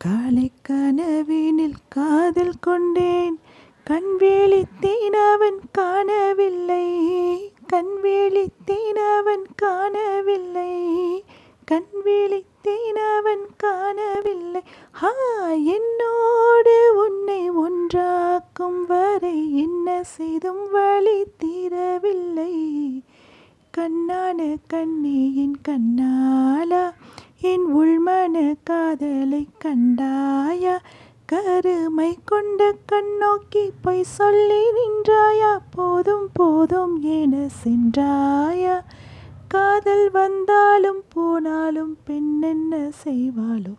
காலை கனவினில் காதல் கொண்டேன், கண் விழித்தேன் அவன் காணவில்லை, கண் விழித்தேன் அவன் காணவில்லை, கண் விழித்தேன் அவன் காணவில்லை. என்னோடு உன்னை ஒன்றாக்கும் வரை என்ன செய்தும் வழி தீரவில்லை. கண்ணான கண்ணே என் கண்ணாலா, என் உள்மன காதலை கண்டாயா? கருமை கொண்ட கண்ணோக்கி பொய் சொல்லி நின்றாயா? போதும் போதும் என சென்றாயா? காதல் வந்தாலும் போனாலும் பெண்ணென்ன செய்வாளோ?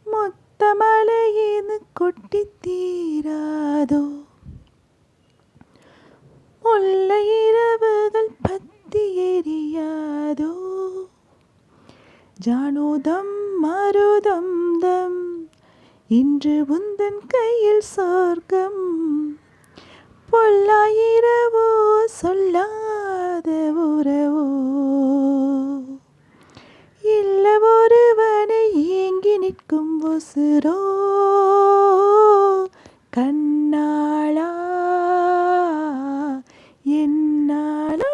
மொத்த மழையேது கொட்டி தீராதோ? முல்லை இரவுகள் பத்தி எரியாதோ? ஜானோதம் மருதம் தம் இன்று உந்தன் கையில் சொர்க்கம். பொல்லாயிரவோ சொல்லாத உறவோ, இல்ல ஒருவனை ஏங்கி நிற்கும் உசுரோ. கண்ணாளா என்னாளா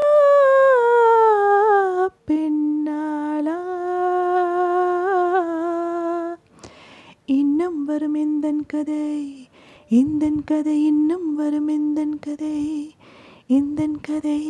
பெண்ணாளா, இன்னும் வரும் எந்தன் கதை, எந்தன் கதை இன்னும் வரும் எந்தன் கதை, எந்தன் கதை.